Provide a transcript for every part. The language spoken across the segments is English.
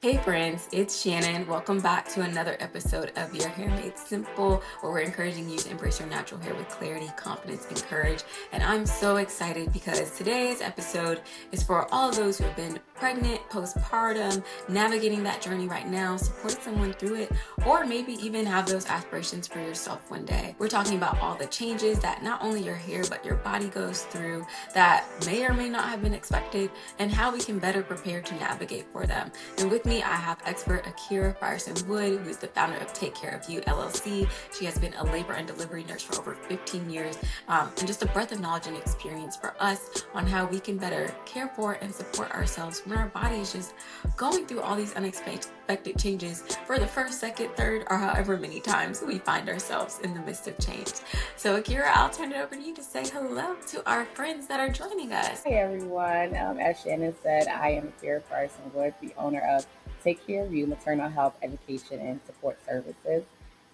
Hey friends, it's Shannon. Welcome back to another episode of Your Hair Made Simple, where we're encouraging you to embrace your natural hair with clarity, confidence, and courage. And I'm so excited because today's episode is for all of those who have been pregnant, postpartum, navigating that journey right now, supporting someone through it, or maybe even have those aspirations for yourself one day. We're talking about all the changes that not only your hair, but your body goes through that may or may not have been expected, and how we can better prepare to navigate for them. And with me, I have expert Akira Frierson Wood, who is the founder of Take Care of You LLC. She has been a labor and delivery nurse for over 15 years, and just a breadth of knowledge and experience for us on how we can better care for and support ourselves when our body is just going through all these unexpected changes for the first, second, third, or however many times we find ourselves in the midst of change. So Akira, I'll turn it over to you to say hello to our friends that are joining us. Hi everyone. As Shannon said, I am Akira Frierson Wood, the owner of Take Care of You Maternal Health Education and Support Services,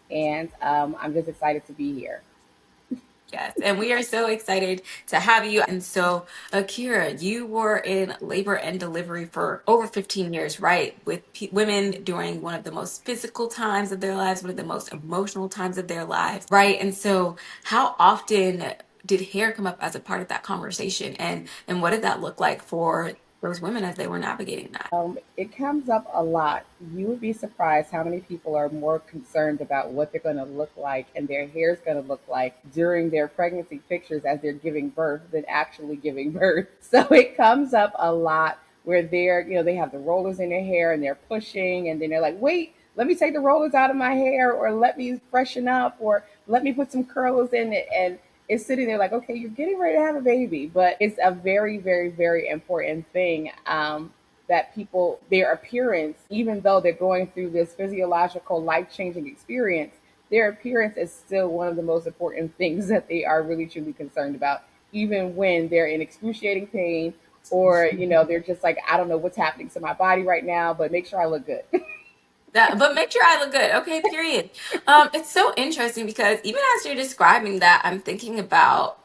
and I'm just excited to be here. Yes, and we are so excited to have you. And so, Akira, you were in labor and delivery for over 15 years, right? With women during one of the most physical times of their lives, one of the most emotional times of their lives, right? And so, how often did hair come up as a part of that conversation? And what did that look like for those women as they were navigating that? It comes up a lot. You would be surprised how many people are more concerned about what they're going to look like and their hair is going to look like during their pregnancy pictures as they're giving birth than actually giving birth. So it comes up a lot where they have the rollers in their hair and they're pushing, and then they're like, wait, let me take the rollers out of my hair, or let me freshen up, or let me put some curls in it. And it's sitting there like, okay, you're getting ready to have a baby, but it's a very, very, very important thing. That people, their appearance, even though they're going through this physiological life changing experience, their appearance is still one of the most important things that they are really truly concerned about, even when they're in excruciating pain, or they're just like, I don't know what's happening to my body right now, but make sure I look good. But make sure I look good. Okay, period. It's so interesting because even as you're describing that, I'm thinking about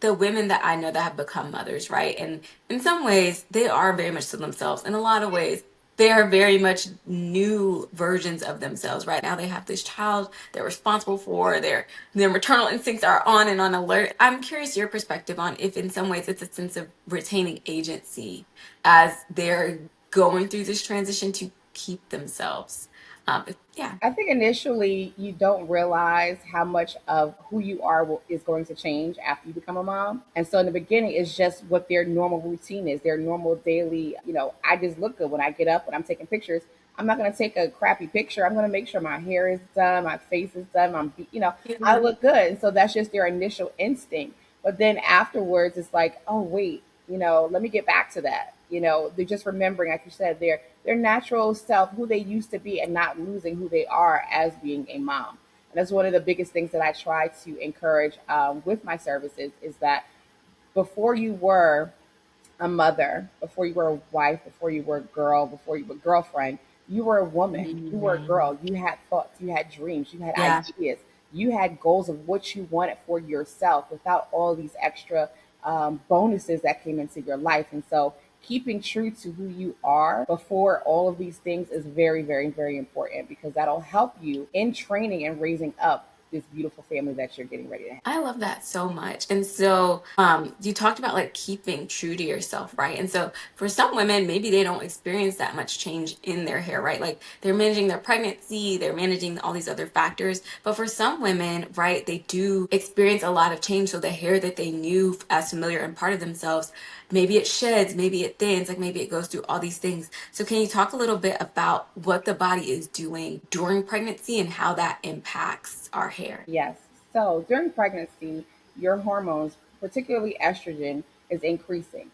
the women that I know that have become mothers, right? And in some ways, they are very much to themselves. In a lot of ways, they are very much new versions of themselves, right? Now they have this child they're responsible for, their maternal instincts are on and on alert. I'm curious your perspective on if in some ways it's a sense of retaining agency as they're going through this transition to keep themselves. Yeah. I think initially you don't realize how much of who you are is going to change after you become a mom. And so in the beginning, it's just what their normal routine is, their normal daily, I just look good when I get up, when I'm taking pictures. I'm not going to take a crappy picture. I'm going to make sure my hair is done, my face is done, I Yeah. look good. And so that's just their initial instinct. But then afterwards, it's like, oh, wait, let me get back to that. They're just remembering, like you said, their natural self, who they used to be, and not losing who they are as being a mom. And that's one of the biggest things that I try to encourage with my services is that before you were a mother, before you were a wife, before you were a girl, before you were a girlfriend, you were a woman, you were a Mhm. girl, you had thoughts, you had dreams, you had Yeah. ideas, you had goals of what you wanted for yourself without all these extra bonuses that came into your life. And so keeping true to who you are before all of these things is very, very, very important, because that'll help you in training and raising up this beautiful family that you're getting ready to have. I love that so much. And so, you talked about like keeping true to yourself, right? And so for some women, maybe they don't experience that much change in their hair, right? Like they're managing their pregnancy, they're managing all these other factors. But for some women, right, they do experience a lot of change. So the hair that they knew as familiar and part of themselves, maybe it sheds, maybe it thins, like maybe it goes through all these things. So can you talk a little bit about what the body is doing during pregnancy and how that impacts our hair? Yes. So during pregnancy, your hormones, particularly estrogen, is increasing,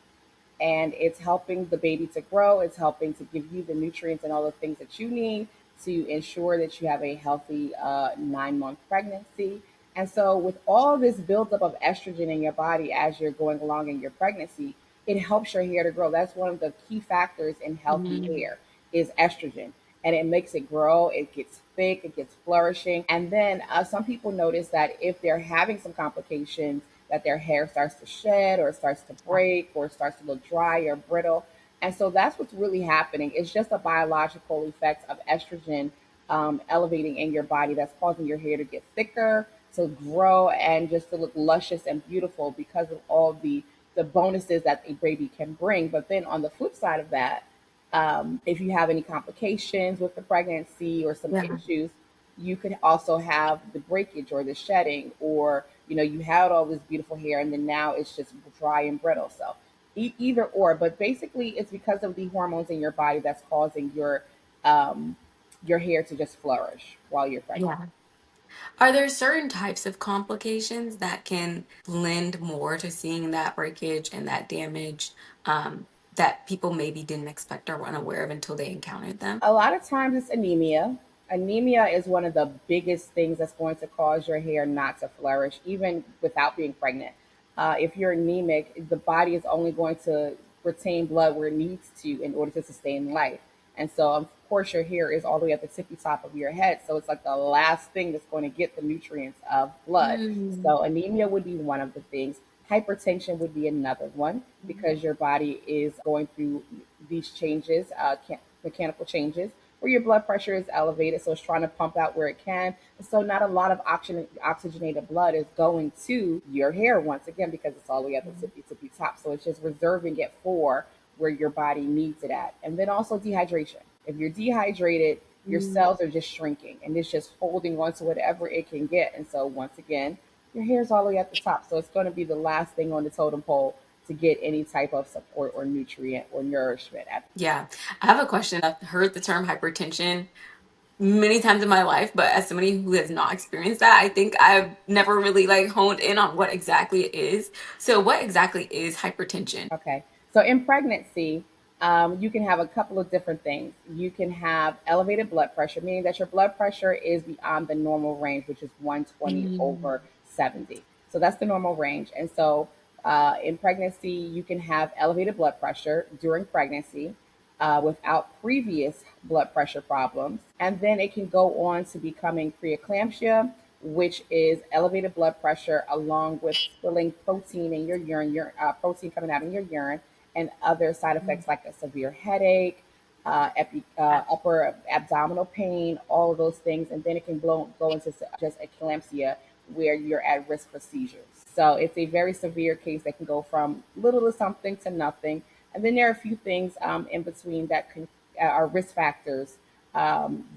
and it's helping the baby to grow. It's helping to give you the nutrients and all the things that you need to ensure that you have a healthy 9-month pregnancy. And so, with all this buildup of estrogen in your body as you're going along in your pregnancy, it helps your hair to grow. That's one of the key factors in healthy Mhm. hair is estrogen, and it makes it grow. It gets thick, it gets flourishing. And then some people notice that if they're having some complications, that their hair starts to shed or starts to break or starts to look dry or brittle. And so that's what's really happening. It's just a biological effect of estrogen elevating in your body that's causing your hair to get thicker, to grow, and just to look luscious and beautiful because of all the bonuses that a baby can bring. But then on the flip side of that, if you have any complications with the pregnancy or some Yeah. issues, you could also have the breakage or the shedding, or you had all this beautiful hair and then now it's just dry and brittle. So either or, but basically it's because of the hormones in your body that's causing um, your hair to just flourish while you're pregnant. Yeah. Are there certain types of complications that can lend more to seeing that breakage and that damage that people maybe didn't expect or were unaware of until they encountered them? A lot of times it's anemia. Anemia is one of the biggest things that's going to cause your hair not to flourish, even without being pregnant. If you're anemic, the body is only going to retain blood where it needs to in order to sustain life. And so, of course, your hair is all the way at the tippy top of your head. So it's like the last thing that's going to get the nutrients of blood. Mm. So anemia would be one of the things. Hypertension would be another one because your body is going through these changes, mechanical changes, where your blood pressure is elevated. So it's trying to pump out where it can. So not a lot of oxygenated blood is going to your hair once again because it's all the way at the tippy top. So it's just reserving it for where your body needs it at. And then also dehydration. If you're dehydrated, your Mm. cells are just shrinking and it's just holding on to whatever it can get. And so once again, your hair's all the way at the top. So it's going to be the last thing on the totem pole to get any type of support or nutrient or nourishment at. Yeah, I have a question. I've heard the term hypertension many times in my life, but as somebody who has not experienced that, I think I've never really like honed in on what exactly it is. So, what exactly is hypertension? Okay. So in pregnancy, you can have a couple of different things. You can have elevated blood pressure, meaning that your blood pressure is beyond the normal range, which is 120 Mm. over 70. So that's the normal range. And so in pregnancy, you can have elevated blood pressure during pregnancy without previous blood pressure problems. And then it can go on to becoming preeclampsia, which is elevated blood pressure along with spilling protein in your protein coming out in your urine, and other side effects like a severe headache, upper abdominal pain, all of those things. And then it can go into just eclampsia, where you're at risk for seizures. So it's a very severe case that can go from little to something to nothing. And then there are a few things in between that are risk factors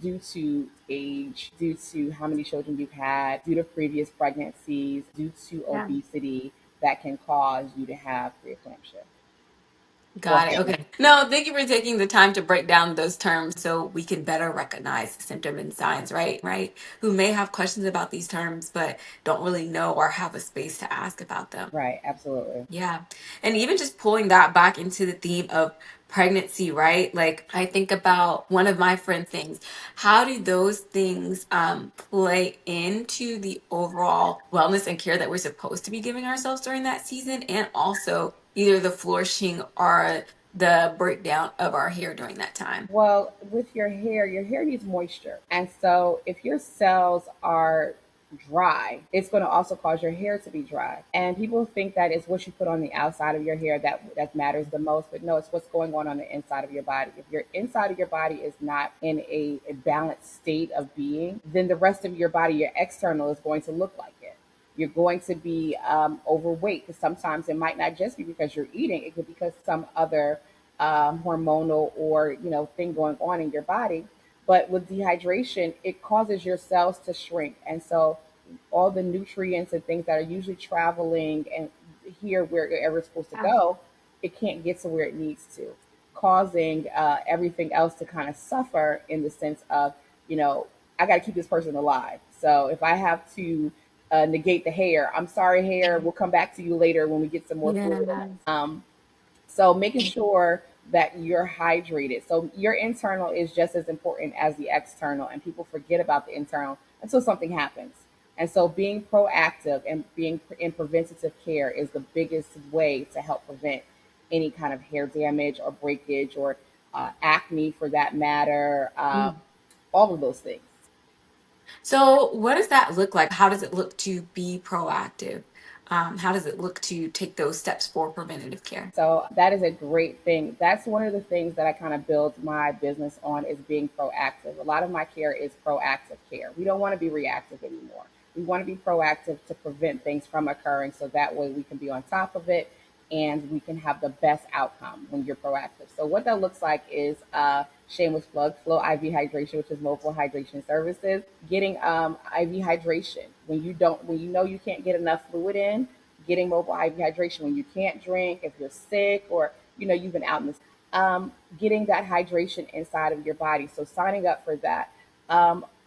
due to age, due to how many children you've had, due to previous pregnancies, due to Yeah. obesity that can cause you to have preeclampsia. Go Got it. ahead. Okay. No, thank you for taking the time to break down those terms so we can better recognize the symptom and signs, right? Right. Who may have questions about these terms, but don't really know or have a space to ask about them. Right, absolutely. Yeah. And even just pulling that back into the theme of pregnancy, right? Like I think about one of my friend things. How do those things play into the overall wellness and care that we're supposed to be giving ourselves during that season? And also either the flourishing or the breakdown of our hair during that time. Well, with your hair needs moisture. And so if your cells are dry, it's going to also cause your hair to be dry. And people think that it's what you put on the outside of your hair that matters the most, but no, it's what's going on the inside of your body. If your inside of your body is not in a balanced state of being, then the rest of your body, your external, is going to look like it. You're going to be overweight, because sometimes it might not just be because you're eating; it could be because some other hormonal or thing going on in your body. But with dehydration, it causes your cells to shrink, and so all the nutrients and things that are usually traveling and here wherever it's supposed to Yeah. go, it can't get to where it needs to, causing everything else to kind of suffer in the sense of, I got to keep this person alive. So if I have to negate the hair, I'm sorry, hair. We'll come back to you later when we get some more Yeah. fluid. So making sure that you're hydrated. So your internal is just as important as the external, and people forget about the internal until something happens. And so being proactive and being in preventative care is the biggest way to help prevent any kind of hair damage or breakage or acne for that matter, all of those things. So, what does that look like? How does it look to be proactive? How does it look to take those steps for preventative care? So that is a great thing. That's one of the things that I kind of build my business on is being proactive. A lot of my care is proactive care. We don't want to be reactive anymore. We want to be proactive to prevent things from occurring so that way we can be on top of it and we can have the best outcome when you're proactive. So what that looks like is shameless plug, Flow IV Hydration, which is mobile hydration services. Getting IV hydration when you know you can't get enough fluid in, getting mobile IV hydration when you can't drink, if you're sick, or you've been out in this, getting that hydration inside of your body. So signing up for that.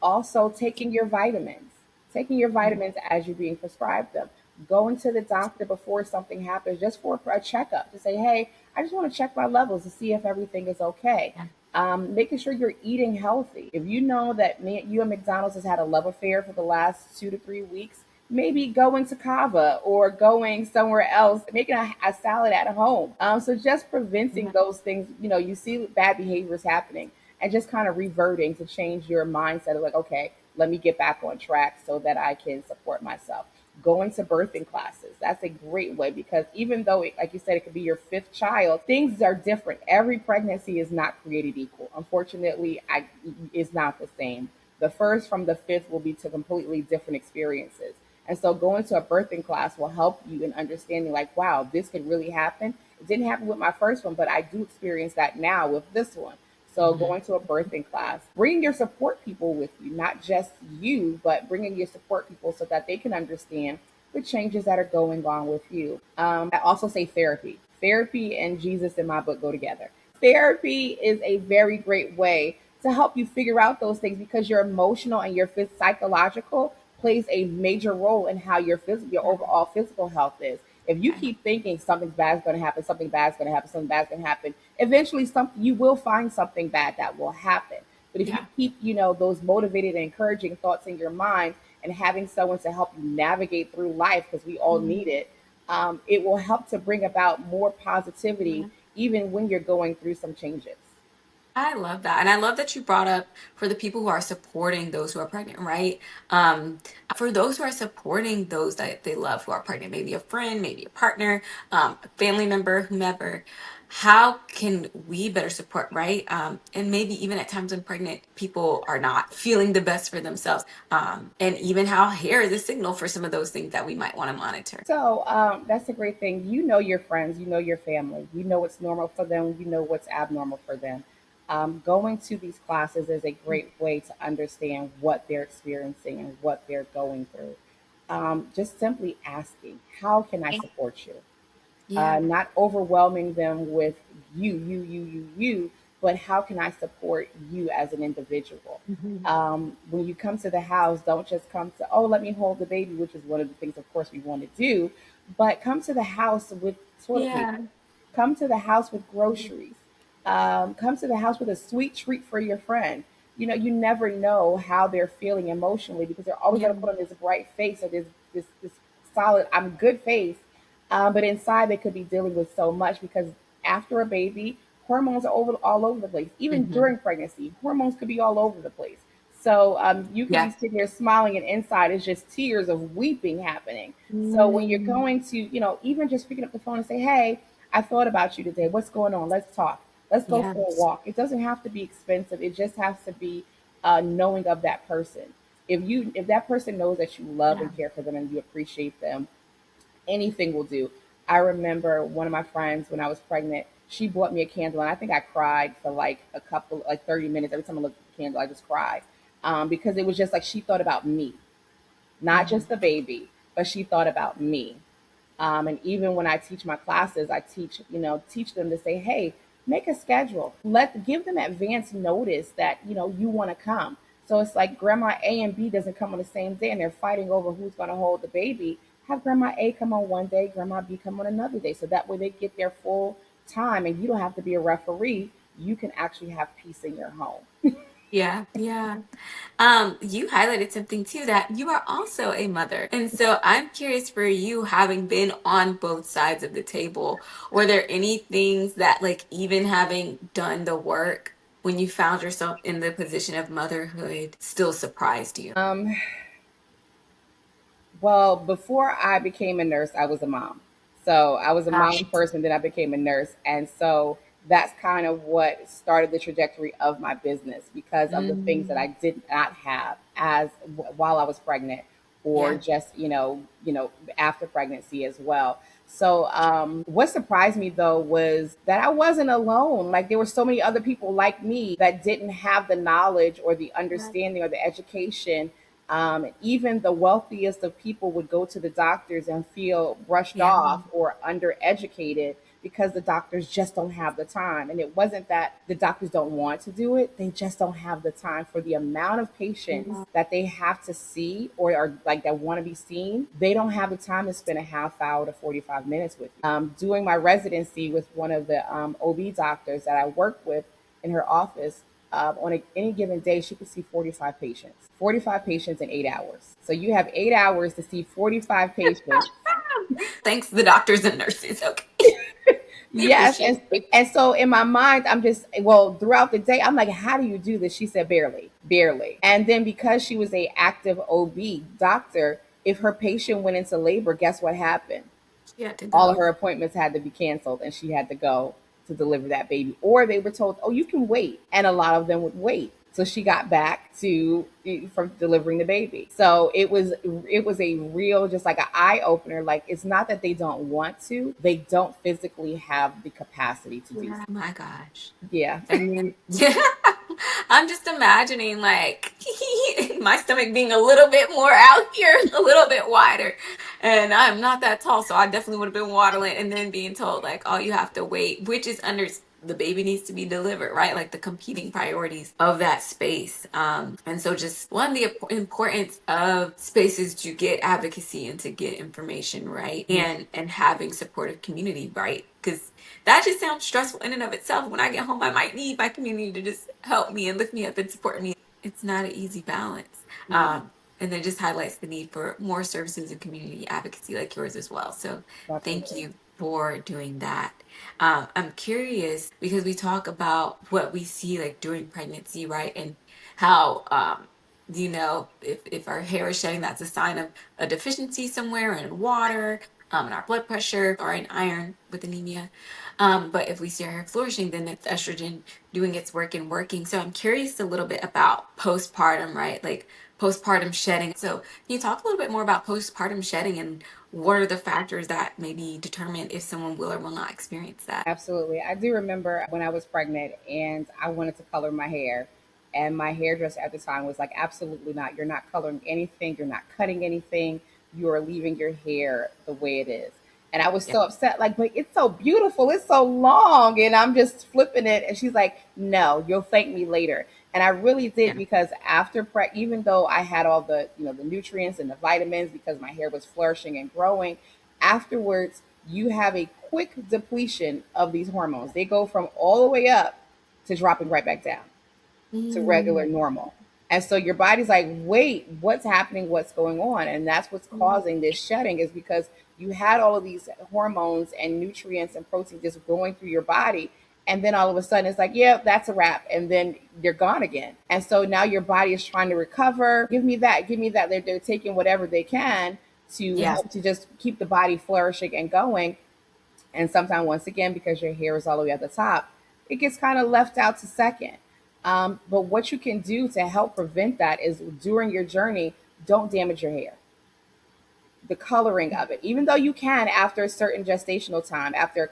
Also taking your vitamins as you're being prescribed them. Going to the doctor before something happens, just for a checkup to say, hey, I just want to check my levels to see if everything is okay. Yeah. Making sure you're eating healthy. If you know that you and McDonald's has had a love affair for the last 2 to 3 weeks, maybe going to Kava or going somewhere else, making a salad at home. So just preventing Yeah. those things, you see bad behaviors happening and just kind of reverting to change your mindset of like, okay, let me get back on track so that I can support myself. Going to birthing classes, that's a great way because even though, like you said, it could be your fifth child, things are different. Every pregnancy is not created equal. Unfortunately, it's not the same. The first from the fifth will be to completely different experiences. And so going to a birthing class will help you in understanding like, wow, this could really happen. It didn't happen with my first one, but I do experience that now with this one. So Mhm. going to a birthing class, bringing your support people with you, not just you, but bringing your support people so that they can understand the changes that are going on with you. I also say therapy. Therapy and Jesus in my book go together. Therapy is a very great way to help you figure out those things because your emotional and your psychological plays a major role in how your Yeah. overall physical health is. If you Yeah. keep thinking something bad is going to happen, something bad is going to happen, something bad is going to happen, eventually something you will find something bad that will happen. But if you Yeah. keep, those motivated and encouraging thoughts in your mind and having someone to help you navigate through life, because we all need Mhm. it, it will help to bring about more positivity Yeah. even when you're going through some changes. I love that. And I love that you brought up for the people who are supporting those who are pregnant, right? For those who are supporting those that they love who are pregnant, maybe a friend, maybe a partner, a family member, whomever, how can we better support, right? And maybe even at times when pregnant people are not feeling the best for themselves, and even how hair is a signal for some of those things that we might want to monitor. So that's a great thing. You know your friends, you know your family, you know what's normal for them, you know what's abnormal for them. Going to these classes is a great way to understand what they're experiencing and what they're going through. Just simply asking, how can I support you? Yeah. Not overwhelming them with you, but how can I support you as an individual? Mhm. When you come to the house, don't just come to, oh, let me hold the baby, which is one of the things, of course, we want to do, but come to the house with toilet paper, Yeah. come to the house with groceries, come to the house with a sweet treat for your friend. You never know how they're feeling emotionally because they're always Yeah. going to put on this bright face or this solid, I'm good face, but inside they could be dealing with so much because after a baby, hormones are all over the place. Even Hmm. during pregnancy, hormones could be all over the place. So you could be Yes. sitting there smiling, and inside is just tears of weeping happening. So when you're Mm. going to, even just picking up the phone and say, "Hey, I thought about you today. What's going on? Let's talk. Let's go for a Yes. walk." It doesn't have to be expensive. It just has to be knowing of that person. If that person knows that you love Yeah. and care for them and you appreciate them, anything will do. I remember one of my friends when I was pregnant, she bought me a candle, and I think I cried for like 30 minutes. Every time I looked at the candle, I just cried because it was just like she thought about me, not just Mhm. the baby, but she thought about me. And even when I teach my classes, I teach them to say, hey, make a schedule. Give them advance notice that, you want to come. So it's like grandma A and B doesn't come on the same day and they're fighting over who's going to hold the baby. Have grandma A come on one day, grandma B come on another day. So that way they get their full time and you don't have to be a referee. You can actually have peace in your home. Yeah, yeah. You highlighted something too that you are also a mother. And so I'm curious for you, having been on both sides of the table, were there any things that, like, even having done the work when you found yourself in the position of motherhood still surprised you? Um, Well, before I became a nurse, I was a mom. So I was a Got mom first, and then I became a nurse. And so that's kind of what started the trajectory of my business because of the things that I Mm, did not have while I was pregnant, or yeah. just after pregnancy as well. So what surprised me though was that I wasn't alone. Like there were so many other people like me that didn't have the knowledge or the understanding or the education. Even the wealthiest of people would go to the doctors and feel brushed Yeah. off or undereducated because the doctors just don't have the time. And it wasn't that the doctors don't want to do it, they just don't have the time for the amount of patients Yeah. that they have to see or are like that want to be seen. They don't have the time to spend a half hour to 45 minutes with you. Doing my residency with one of the OB doctors that I work with in her office, any given day, she could see 45 patients in 8 hours. So you have 8 hours to see 45 patients. Thanks, the doctors and nurses. Okay. We Yes. appreciate it. And so in my mind, I'm just, well, throughout the day, I'm like, how do you do this? She said, barely, barely. And then because she was a active OB doctor, if her patient went into labor, guess what happened? She had to All of go. her appointments had to be canceled and she had to go to deliver that baby. Or they were told, oh, you can wait. And a lot of them would wait. So she got back to from delivering the baby. So it was a real just like an eye opener. Like it's not that they don't want to, they don't physically have the capacity to do Yeah. so. My gosh. Yeah. And then, yeah, I'm just imagining like my stomach being a little bit more out here, a little bit wider. And I'm not that tall, so I definitely would have been waddling and then being told like, oh, you have to wait, which is under the baby needs to be delivered, right? Like the competing priorities of that space. And so just one, the importance of spaces to get advocacy and to get information, right? And having supportive community, right? Because that just sounds stressful in and of itself. When I get home, I might need my community to just help me and lift me up and support me. It's not an easy balance. Mm, And it just highlights the need for more services and community advocacy like yours as well. So thank absolutely. you for doing that. I'm curious because we talk about what we see like during pregnancy, right? And how, if our hair is shedding, that's a sign of a deficiency somewhere in water, in our blood pressure, or in iron with anemia. But if we see our hair flourishing, then it's estrogen doing its work and working. So I'm curious a little bit about postpartum, right? Like postpartum shedding. So can you talk a little bit more about postpartum shedding and what are the factors that maybe determine if someone will or will not experience that? Absolutely. I do remember when I was pregnant and I wanted to color my hair. And my hairdresser at the time was like, absolutely not. You're not coloring anything. You're not cutting anything. You are leaving your hair the way it is. And I was Yeah. so upset, like, but it's so beautiful. It's so long. And I'm just flipping it. And she's like, no, you'll thank me later. And I really did Yeah. because after even though I had all the nutrients and the vitamins because my hair was flourishing and growing, afterwards you have a quick depletion of these hormones. They go from all the way up to dropping right back down to regular Mm. normal. And so your body's like, wait, what's happening? What's going on? And that's what's causing this shedding is because you had all of these hormones and nutrients and protein just going through your body. And then all of a sudden it's like, yeah, that's a wrap. And then you're gone again. And so now your body is trying to recover. Give me that. Give me that. They're taking whatever they can to Yeah. help to just keep the body flourishing and going. And sometimes, once again, because your hair is all the way at the top, it gets kind of left out to second. But what you can do to help prevent that is during your journey, don't damage your hair. The coloring of it, even though you can after a certain gestational time, after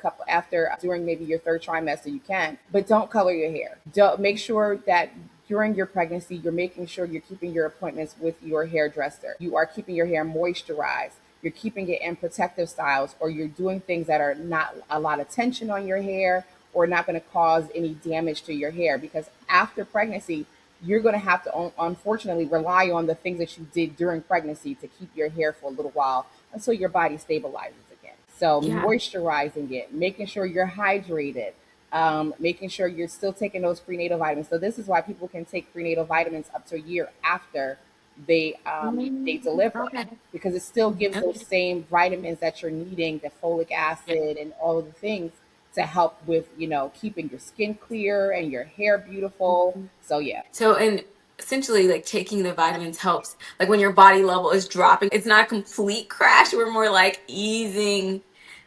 during maybe your third trimester, you can, but don't color your hair. Don't make sure that during your pregnancy, you're making sure you're keeping your appointments with your hairdresser. You are keeping your hair moisturized. You're keeping it in protective styles, or you're doing things that are not a lot of tension on your hair or not going to cause any damage to your hair. Because after pregnancy, you're going to have to unfortunately rely on the things that you did during pregnancy to keep your hair for a little while until your body stabilizes again. So Yeah. moisturizing it, making sure you're hydrated, making sure you're still taking those prenatal vitamins. So this is why people can take prenatal vitamins up to a year after they deliver, Okay. because it still gives those Okay. same vitamins that you're needing, the folic Yeah. acid and all of the things to help with keeping your skin clear and your hair beautiful. So yeah. So, and essentially like taking the vitamins helps, like when your body level is dropping, it's not a complete crash. We're more like easing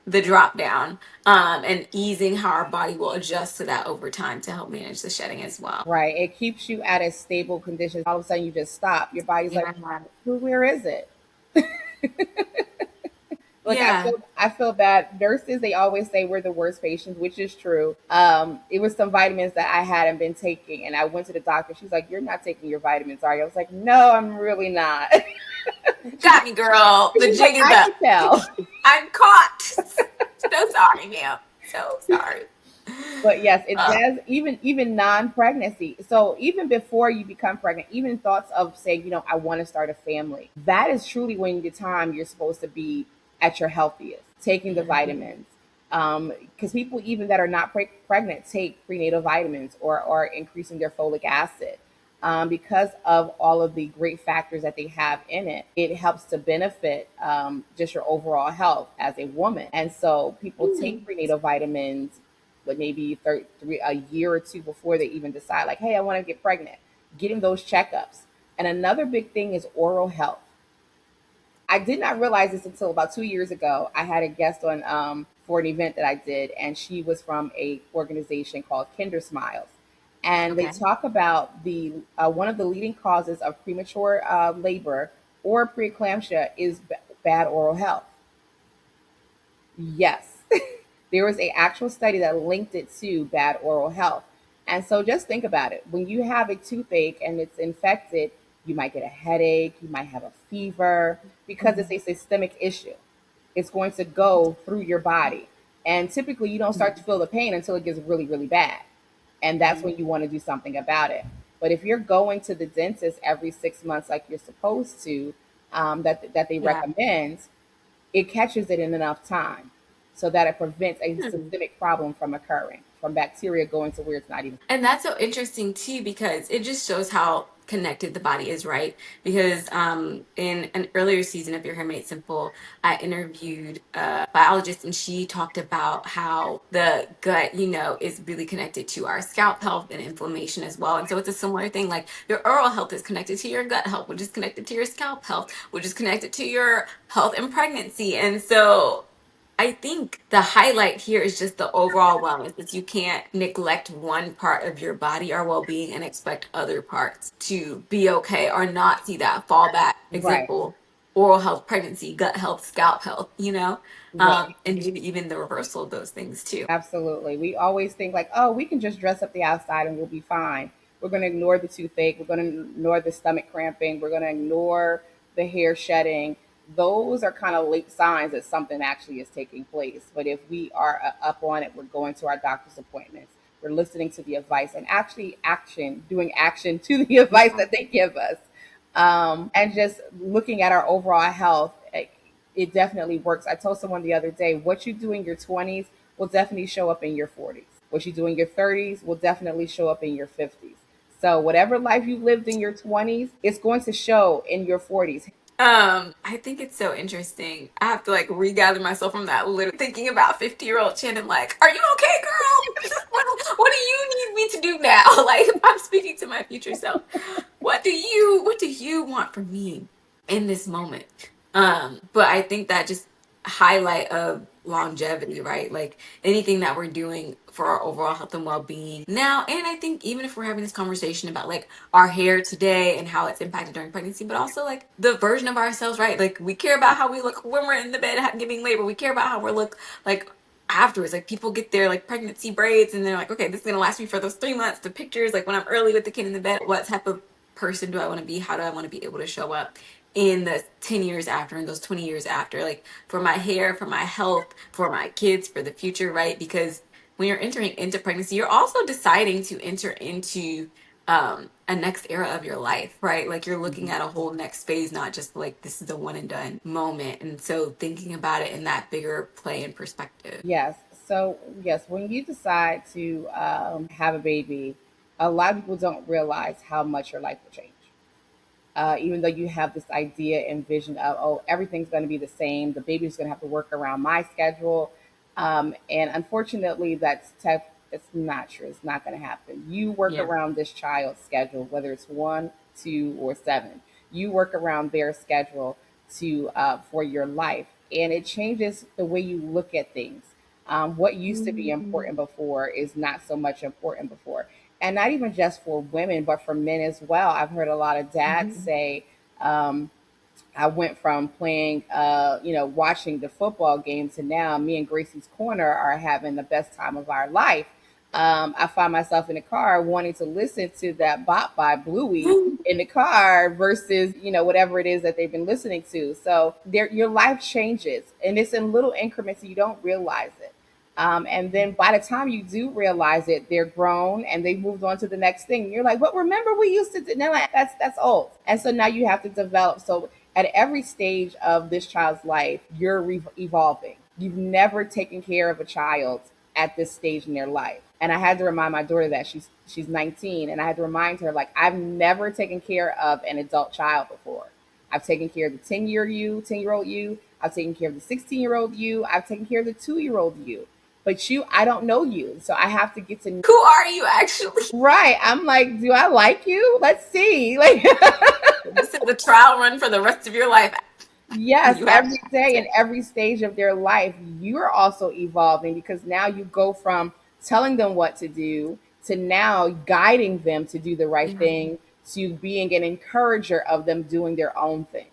the drop down, and easing how our body will adjust to that over time to help manage the shedding as well. Right. It keeps you at a stable condition. All of a sudden, you just stop. Your body's like, Yeah. Where is it?" Like Yeah. I feel bad. Nurses, they always say we're the worst patients, which is true. It was some vitamins that I hadn't been taking, and I went to the doctor. She's like, "You're not taking your vitamins, are you?" I was like, "No, I'm really not." she's Got like, me, girl. The she's like, jig is "I up. can tell." I'm caught. So sorry, ma'am. So sorry. But yes, it Uh, does, even non-pregnancy. So even before you become pregnant, even thoughts of saying, I want to start a family, that is truly when the time you're supposed to be at your healthiest, taking the vitamins. Because people even that are not pregnant take prenatal vitamins or are increasing their folic acid. Because of all of the great factors that they have in it, it helps to benefit just your overall health as a woman. And so people take prenatal vitamins, but maybe a year or two before they even decide, like, hey, I want to get pregnant, getting those checkups. And another big thing is oral health. I did not realize this until about 2 years ago. I had a guest on for an event that I did, and she was from a organization called Kinder Smiles, and they okay. talk about the one of the leading causes of premature labor or preeclampsia is bad oral health. Yes. There was a actual study that linked it to bad oral health. And so just think about it. When you have a toothache and it's infected, you might get a headache, you might have a fever because it's a systemic issue. It's going to go through your body. And typically you don't start to feel the pain until it gets really, really bad. And that's when you want to do something about it. But if you're going to the dentist every 6 months like you're supposed to, that they Yeah. recommend, it catches it in enough time so that it prevents a Hmm. systemic problem from occurring, from bacteria going to where it's not even. And that's so interesting too, because it just shows how connected the body is, right? Because in an earlier season of Your Hair Made Simple, I interviewed a biologist, and she talked about how the gut, is really connected to our scalp health and inflammation as well. And so it's a similar thing. Like your oral health is connected to your gut health, which is connected to your scalp health, which is connected to your health and pregnancy. And so I think the highlight here is just the overall wellness. That you can't neglect one part of your body or well-being and expect other parts to be okay or not see that fallback. Right, Example, oral health, pregnancy, gut health, scalp health, right. and maybe even the reversal of those things too. Absolutely. We always think like, oh, we can just dress up the outside and we'll be fine. We're going to ignore the toothache. We're going to ignore the stomach cramping. We're going to ignore the hair shedding. Those are kind of late signs that something actually is taking place. But if we are up on it, we're going to our doctor's appointments. We're listening to the advice and actually doing action to the advice that they give us. And just looking at our overall health, it definitely works. I told someone the other day, what you do in your 20s will definitely show up in your 40s. What you do in your 30s will definitely show up in your 50s. So whatever life you lived in your 20s, it's going to show in your 40s. I think it's so interesting. I have to like regather myself from that, literally thinking about 50-year-old Shannon, like, are you okay, girl? What do you need me to do now? Like, I'm speaking to my future self. What do you want from me in this moment? But I think that just highlight of longevity, right? Like anything that we're doing for our overall health and well-being now. And I think even if we're having this conversation about like our hair today and how it's impacted during pregnancy, but also like the version of ourselves, right? Like we care about how we look when we're in the bed giving labor. We care about how we look like afterwards. Like people get their like pregnancy braids and they're like, okay, this is gonna last me for those 3 months. The pictures, like when I'm early with the kid in the bed, what type of person do I want to be? How do I want to be able to show up in the 10 years after, in those 20 years after, like for my hair, for my health, for my kids, for the future, right? Because when you're entering into pregnancy, you're also deciding to enter into a next era of your life, right? Like you're looking at a whole next phase, not just like this is a one and done moment. And so thinking about it in that bigger play and perspective. Yes. So, yes, when you decide to have a baby, a lot of people don't realize how much your life will change. Even though you have this idea and vision of, oh, everything's going to be the same, the baby's going to have to work around my schedule. And unfortunately, it's not true. It's not going to happen. You work Yeah. around this child's schedule, whether it's one 2 or 7. You work around their schedule to for your life, and it changes the way you look at things. What used to be Mhm. important before is not so much important before, and not even just for women, but for men as well. I've heard a lot of dads Mhm. say, um, I went from playing, watching the football game to now me and Gracie's Corner are having the best time of our life. I find myself in the car wanting to listen to that bop by Bluey in the car versus, whatever it is that they've been listening to. So your life changes, and it's in little increments and you don't realize it. And then by the time you do realize it, they're grown and they moved on to the next thing. You're like, but remember we used to do. No, that's old. And so now you have to develop. So at every stage of this child's life, you're evolving. You've never taken care of a child at this stage in their life. And I had to remind my daughter that she's 19, and I had to remind her, like, I've never taken care of an adult child before. I've taken care of the 10-year old you. I've taken care of the 16-year-old you. I've taken care of the 2-year-old you. But you, I don't know you. So I have to get to Who are you actually? right. I'm like, do I like you? Let's see. Like This is a trial run for the rest of your life. yes, You have every day to. and every stage of their life, you're also evolving because now you go from telling them what to do to now guiding them to do the right Yeah. thing to being an encourager of them doing their own thing.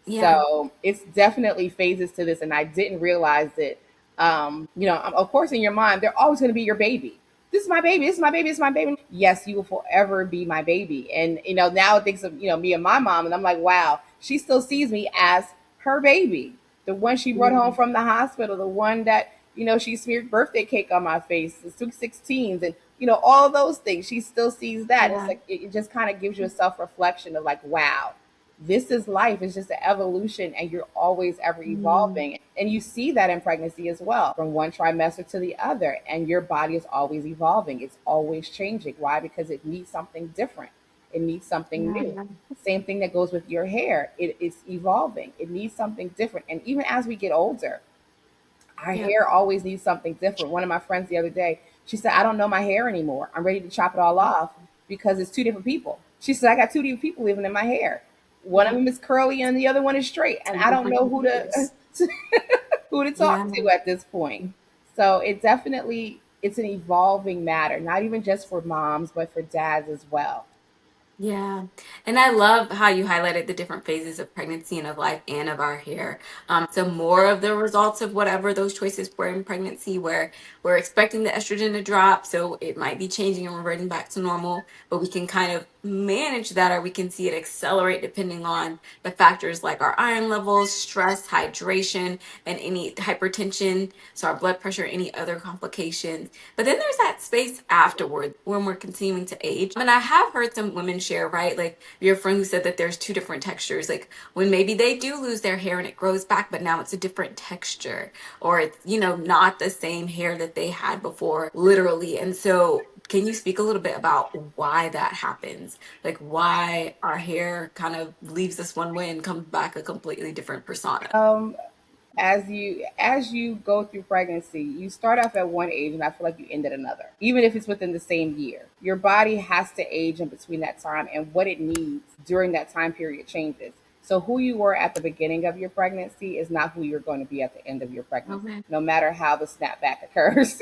Yeah. So it's definitely phases to this, and I didn't realize it. Of course, in your mind, they're always going to be your baby. This is my baby. This is my baby. This is my baby. Yes, you will forever be my baby. And now it thinks of me and my mom, and I'm like, wow, she still sees me as her baby, the one she brought home Yeah. from the hospital, the one that she smeared birthday cake on my face, the sweet 16s, and all those things. She still sees that. It's Yeah. like it just kind of gives you a self reflection of like, wow, this is life. It's just an evolution, and you're always ever Mm. evolving. And you see that in pregnancy as well, from one trimester to the other, and your body is always evolving. It's always changing. Why? Because it needs something different. It needs something new. Yeah. Same thing that goes with your hair. It's evolving. It needs something different. And even as we get older, our Yeah. hair always needs something different. One of my friends the other day, she said, I don't know my hair anymore. I'm ready to chop it all off because it's two different people. She said, I got two different people living in my hair. One of Yeah. them is curly and the other one is straight. And Two I don't different know who to computers. who to Yeah. talk to at this point. So it's an evolving matter, not even just for moms, but for dads as well. Yeah. And I love how you highlighted the different phases of pregnancy and of life and of our hair. So more of the results of whatever those choices were in pregnancy where we're expecting the estrogen to drop. So it might be changing and reverting back to normal, but we can kind of manage that or we can see it accelerate depending on the factors like our iron levels, stress, hydration, and any hypertension. So our blood pressure, any other complications. But then there's that space afterward when we're continuing to age. And I have heard some women share, right? Like your friend who said that there's two different textures. Like when maybe they do lose their hair and it grows back, but now it's a different texture, or it's, not the same hair that they had before, literally. And so, can you speak a little bit about why that happens? Like why our hair kind of leaves us one way and comes back a completely different persona? Um, as you go through pregnancy, you start off at one age and I feel like you end at another, even if it's within the same year. Your body has to age in between that time, and what it needs during that time period changes. So who you were at the beginning of your pregnancy is not who you're going to be at the end of your pregnancy, Okay. no matter how the snapback occurs.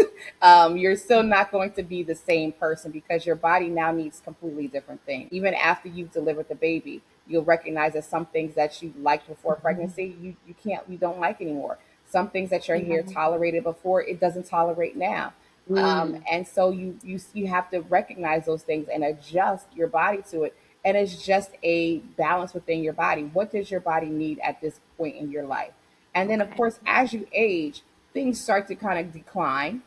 You're still not going to be the same person because your body now needs completely different things. Even after you've delivered the baby, you'll recognize that some things that you liked before pregnancy, you don't like anymore. Some things that your hair Yeah. tolerated before, it doesn't tolerate now. Mm. And so you have to recognize those things and adjust your body to it. And it's just a balance within your body. What does your body need at this point in your life? And then, of Okay. course, as you age, things start to kind of decline.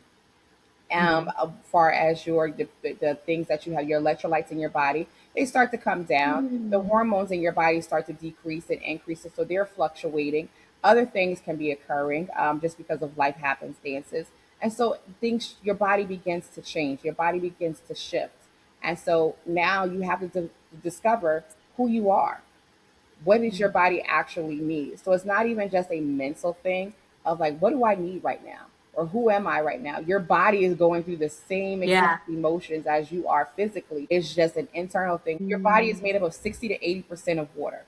Mm-hmm. As far as the things that you have, your electrolytes in your body, they start to come down. The Mm. hormones in your body start to decrease and increase, so they're fluctuating. Other things can be occurring just because of life happenstances, and so things your body begins to change. Your body begins to shift, and so now you have to discover who you are. What does your body actually need? So it's not even just a mental thing of like, what do I need right now? or who am I right now? Your body is going through the same Yeah. exact emotions as you are physically. It's just an internal thing. Your body is Mm, made up of 60 to 80% of water.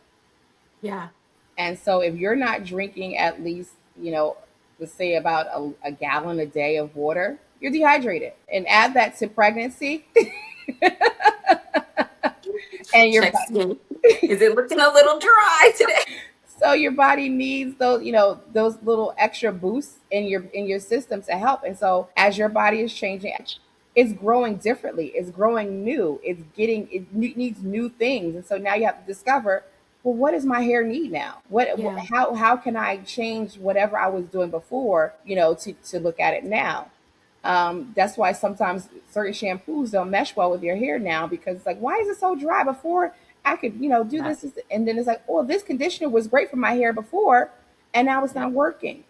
yeah. And so if you're not drinking at least, let's say about a gallon a day of water, you're dehydrated. And add that to pregnancy and your Check skin. Is it looking a little dry today? so your body needs those, those little extra boosts in your system to help. And so as your body is changing, it's growing differently. It's growing new. Needs new things. And so now you have to discover, well, what does my hair need now? Yeah. How can I change whatever I was doing before, to look at it now? That's why sometimes certain shampoos don't mesh well with your hair now, because it's like, why is it so dry? Before I could, do Yeah. this, and then it's like, oh, this conditioner was great for my hair before, and now it's Yeah. not working.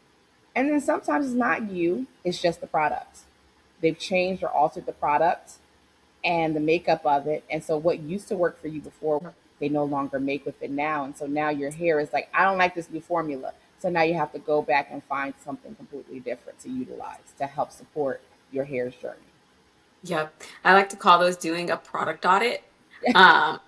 And then sometimes it's not you, it's just the product. They've changed or altered the product and the makeup of it. And so what used to work for you before, they no longer make with it now. And so now your hair is like, I don't like this new formula. So now you have to go back and find something completely different to utilize to help support your hair's journey. Yep. I like to call those doing a product audit. And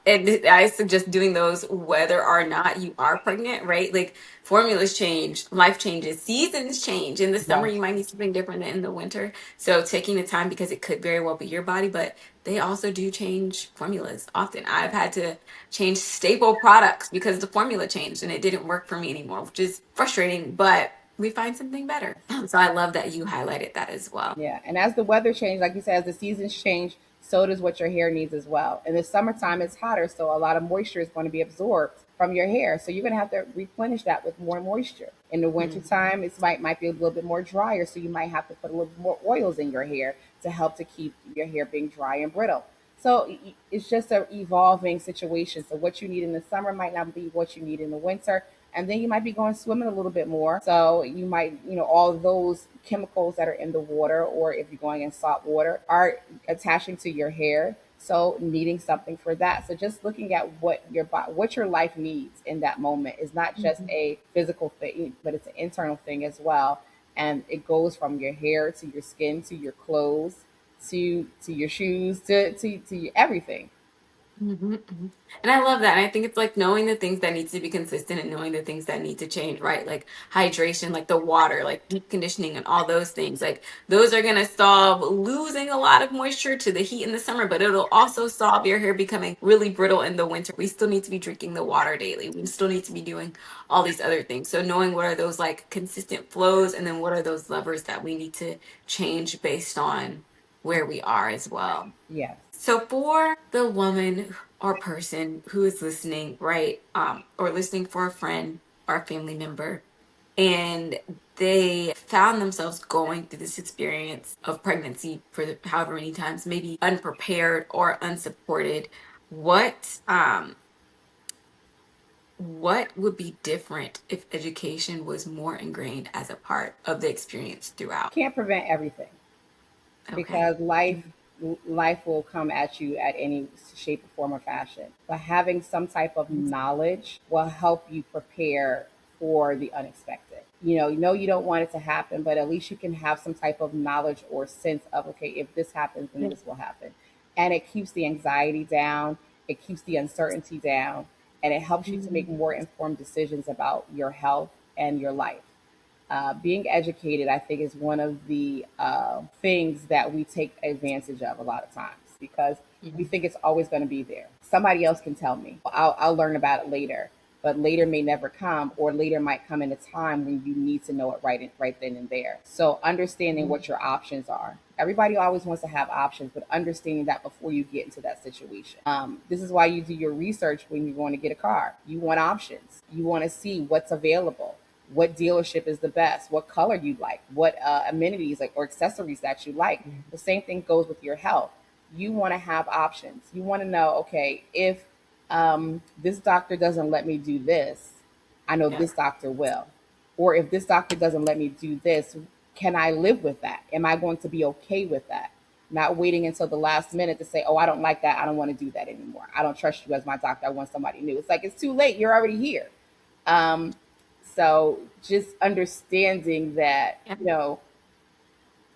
I suggest doing those whether or not you are pregnant, right? Like formulas change, life changes, seasons change. In the summer, Yes. you might need something different than in the winter. So taking the time because it could very well be your body, but they also do change formulas often. I've had to change staple products because the formula changed and it didn't work for me anymore, which is frustrating, but we find something better. So I love that you highlighted that as well. Yeah, and as the weather changes, like you said, as the seasons change, so does what your hair needs as well. In the summertime, it's hotter, so a lot of moisture is going to be absorbed from your hair. So you're going to have to replenish that with more moisture. In the Mhm. wintertime, it might be a little bit more drier, so you might have to put a little more oils in your hair to help to keep your hair being dry and brittle. So it's just an evolving situation. So what you need in the summer might not be what you need in the winter, and then you might be going swimming a little bit more. So you might, all of those chemicals that are in the water, or if you're going in salt water, are attaching to your hair. So needing something for that. So just looking at what your life needs in that moment is not just Mhm. a physical thing, but it's an internal thing as well. And it goes from your hair to your skin to your clothes to your shoes to everything. Mhm, mhm. And I love that. And I think it's like knowing the things that need to be consistent and knowing the things that need to change, right? Like hydration, like the water, like deep conditioning and all those things. Like those are going to solve losing a lot of moisture to the heat in the summer, but it'll also solve your hair becoming really brittle in the winter. We still need to be drinking the water daily. We still need to be doing all these other things. So knowing what are those like consistent flows and then what are those levers that we need to change based on where we are as well. Yes. So for the woman or person who is listening, right, or listening for a friend or a family member, and they found themselves going through this experience of pregnancy for however many times, maybe unprepared or unsupported, what what would be different if education was more ingrained as a part of the experience throughout? Can't prevent everything, Okay. because life will come at you at any shape or form or fashion, but having some type of knowledge will help you prepare for the unexpected. You know you don't want it to happen, but at least you can have some type of knowledge or sense of, okay, if this happens, then this will happen. And it keeps the anxiety down, it keeps the uncertainty down, and it helps you to make Mhm. more informed decisions about your health and your life. Being educated, I think, is one of the things that we take advantage of a lot of times, because we Mhm. think it's always going to be there. Somebody else can tell me. I'll learn about it later, but later may never come, or later might come in a time when you need to know it right then and there. So understanding Mhm. what your options are. Everybody always wants to have options, but understanding that before you get into that situation. This is why you do your research when you're going to get a car. You want options. You want to see what's available, what dealership is the best, what color you like, what amenities like or accessories that you like. The same thing goes with your health. You want to have options. You want to know, okay, if this doctor doesn't let me do this, I know Yeah. this doctor will. Or if this doctor doesn't let me do this, can I live with that? Am I going to be okay with that? Not waiting until the last minute to say, oh, I don't like that. I don't want to do that anymore. I don't trust you as my doctor. I want somebody new. It's like, it's too late. You're already here. Um, so just understanding that, Yeah.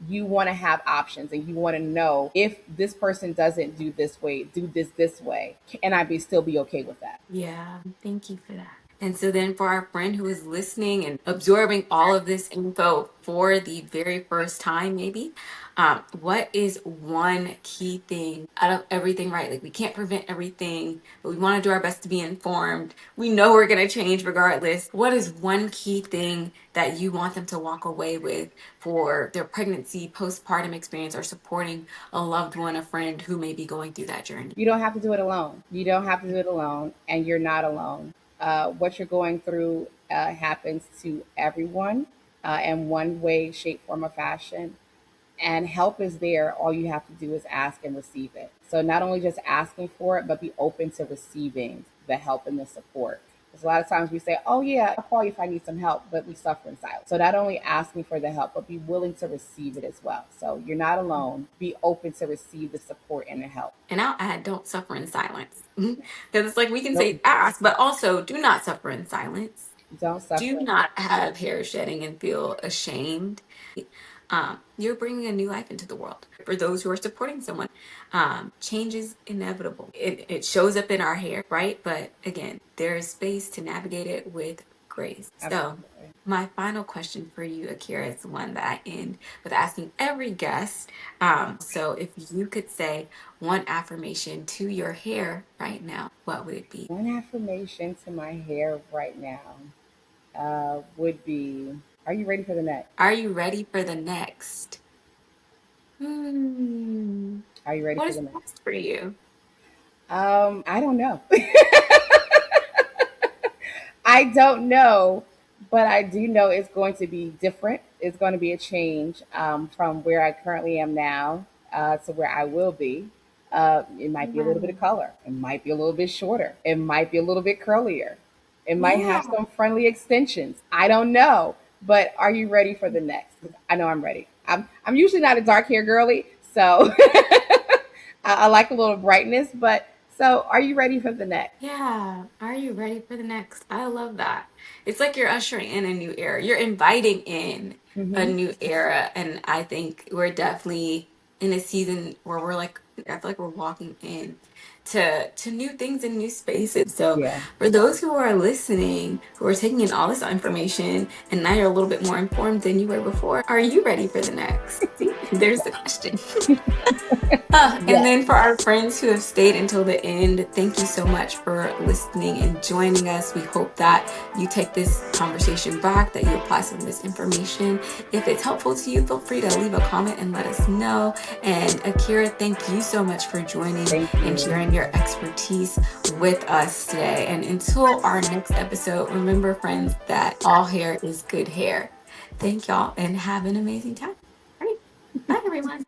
you want to have options, and you want to know, if this person doesn't do this way, do this way, can I still be okay with that? Yeah, thank you for that. And so then for our friend who is listening and absorbing all of this info for the very first time, maybe, what is one key thing out of everything, right? Like we can't prevent everything, but we want to do our best to be informed. We know we're going to change regardless. What is one key thing that you want them to walk away with for their pregnancy, postpartum experience, or supporting a loved one, a friend who may be going through that journey? You don't have to do it alone. You don't have to do it alone, and you're not alone. What you're going through happens to everyone in one way, shape, form, or fashion. And help is there. All you have to do is ask and receive it. So not only just asking for it, but be open to receiving the help and the support. Because a lot of times we say, oh yeah, I'll call you if I need some help, but we suffer in silence. So not only asking for the help, but be willing to receive it as well. So you're not alone. Be open to receive the support and the help. And I'll add, don't suffer in silence. Because it's like we can Nope. say ask, but also do not suffer in silence. Don't Do suffer. not have hair shedding and feel ashamed. You're bringing a new life into the world. For those who are supporting someone, change is inevitable. It shows up in our hair, right? But again, there is space to navigate it with grace. So, Absolutely. my final question for you, Akira, is the one that I end with asking every guest. So, if you could say one affirmation to your hair right now, what would it be? One affirmation to my hair right now would be, are you ready for the next? Are you ready for the next? Hmm. Are you ready What for is the next? next for you? I don't know. I don't know, but I do know it's going to be different. It's going to be a change from where I currently am now to where I will be. It might be a little bit of Yeah. color. It might be a little bit shorter. It might be a little bit curlier. It might have Yeah. some friendly extensions. I don't know. But are you ready for the next? I know I'm ready. I'm usually not a dark hair girly, so I like a little brightness. But so, are you ready for the next? Yeah. Are you ready for the next? I love that. It's like you're ushering in a new era. You're inviting in a Hmm. new era. And I think we're definitely in a season where we're like, I feel like we're walking in to new things and new spaces. So Yeah. for those who are listening, who are taking in all this information, and now you're a little bit more informed than you were before, are you ready for the next? See, there's the question. And Yes. then for our friends who have stayed until the end, thank you so much for listening and joining us. We hope that you take this conversation back, that you apply some of this information. If it's helpful to you, feel free to leave a comment and let us know. And Akira, thank you so much for joining Thank and you. sharing your expertise with us today. And until our next episode, remember, friends, that all hair is good hair. Thank y'all and have an amazing time. All right. Bye, everyone.